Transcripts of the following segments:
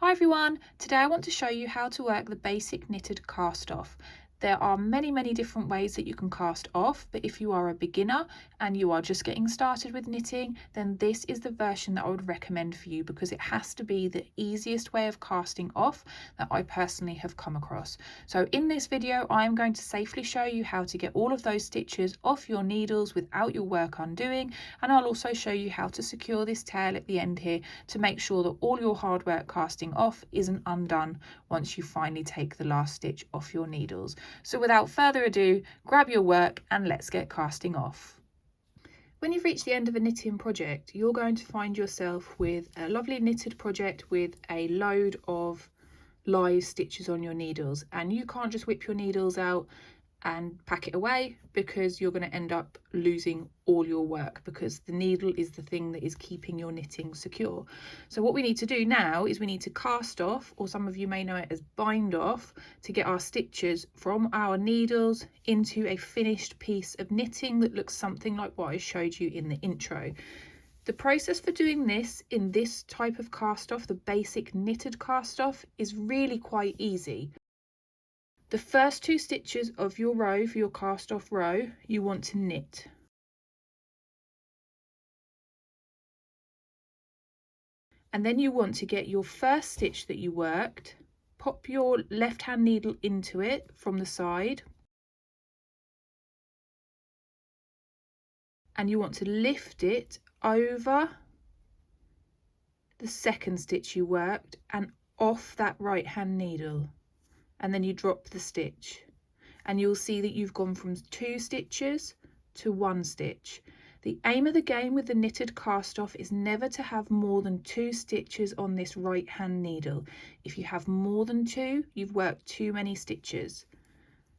Hi everyone, today I want to show you how to work the basic knitted cast off. There are many different ways that you can cast off, but if you are a beginner and you are just getting started with knitting, then this is the version that I would recommend for you because it has to be the easiest way of casting off that I personally have come across. So in this video, I'm going to safely show you how to get all of those stitches off your needles without your work undoing, and I'll also show you how to secure this tail at the end here to make sure that all your hard work casting off isn't undone once you finally take the last stitch off your needles. So without further ado, grab your work and let's get casting off. When you've reached the end of a knitting project, you're going to find yourself with a lovely knitted project with a load of live stitches on your needles, and you can't just whip your needles out and pack it away because you're going to end up losing all your work because the needle is the thing that is keeping your knitting secure. So what we need to do now is we need to cast off, or some of you may know it as bind off, to get our stitches from our needles into a finished piece of knitting that looks something like what I showed you in the intro. The process for doing this in this type of cast off, the basic knitted cast off, is really quite easy. The first two stitches of your row, for your cast off row, you want to knit. And then you want to get your first stitch that you worked, pop your left hand needle into it from the side, and you want to lift it over the second stitch you worked and off that right hand needle, and then you drop the stitch, and you'll see that you've gone from 2 stitches to 1 stitch. The aim of the game with the knitted cast off is never to have more than 2 stitches on this right hand needle. If you have more than 2, you've worked too many stitches.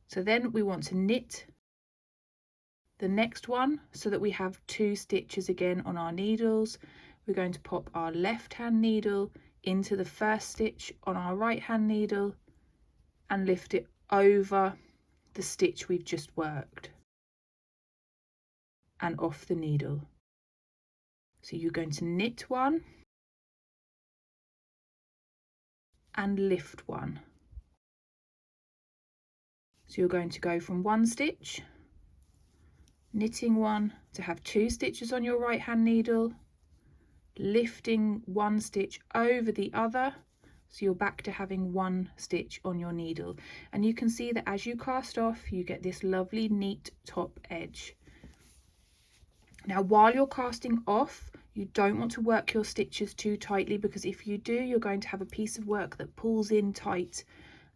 So then we want to knit the next one so that we have 2 stitches again on our needles. We're going to pop our left hand needle into the first stitch on our right hand needle and lift it over the stitch we've just worked and off the needle. So you're going to knit one and lift one. So you're going to go from 1 stitch, knitting one to have 2 stitches on your right hand needle, lifting 1 stitch over the other, so you're back to having 1 stitch on your needle. And you can see that as you cast off, you get this lovely neat top edge. Now while you're casting off, you don't want to work your stitches too tightly, because if you do, you're going to have a piece of work that pulls in tight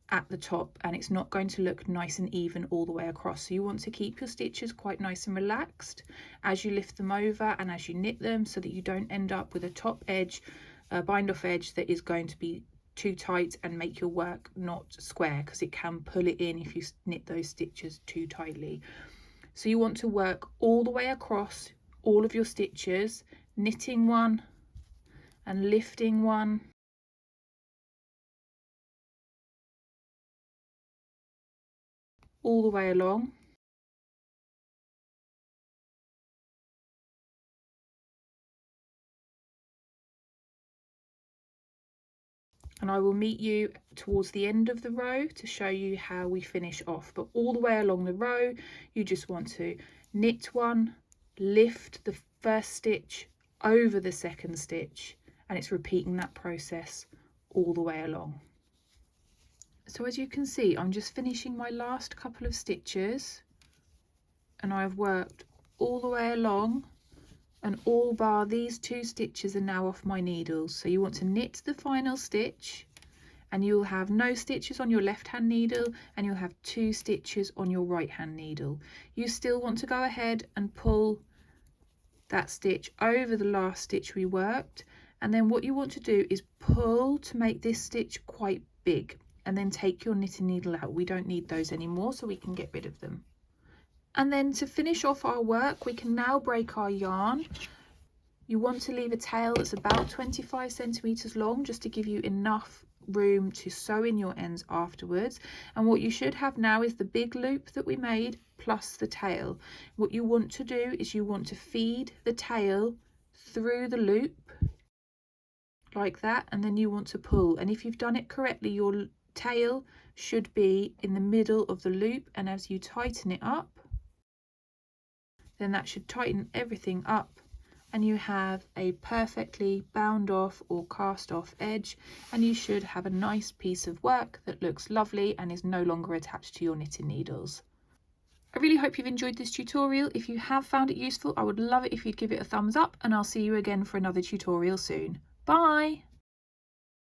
at the top and it's not going to look nice and even all the way across. So you want to keep your stitches quite nice and relaxed as you lift them over and as you knit them, so that you don't end up with a top edge, a bind off edge that is going to be too tight and make your work not square, because it can pull it in if you knit those stitches too tightly. So you want to work all the way across all of your stitches, knitting one and lifting one, all the way along. And I will meet you towards the end of the row to show you how we finish off. But all the way along the row, you just want to knit one, lift the first stitch over the second stitch, and it's repeating that process all the way along. So as you can see, I'm just finishing my last couple of stitches, and I've worked all the way along, and all bar these 2 stitches are now off my needles. So you want to knit the final stitch, and you'll have no stitches on your left hand needle, and you'll have 2 stitches on your right hand needle. You still want to go ahead and pull that stitch over the last stitch we worked, and then what you want to do is pull to make this stitch quite big, and then take your knitting needle out. We don't need those anymore, so we can get rid of them. And then to finish off our work, we can now break our yarn. You want to leave a tail that's about 25 centimeters long, just to give you enough room to sew in your ends afterwards. And what you should have now is the big loop that we made plus the tail. What you want to do is you want to feed the tail through the loop like that, and then you want to pull, and if you've done it correctly, your tail should be in the middle of the loop, and as you tighten it up, then that should tighten everything up, and you have a perfectly bound off or cast off edge, and you should have a nice piece of work that looks lovely and is no longer attached to your knitting needles. I really hope you've enjoyed this tutorial. If you have found it useful, I would love it if you'd give it a thumbs up, and I'll see you again for another tutorial soon. Bye!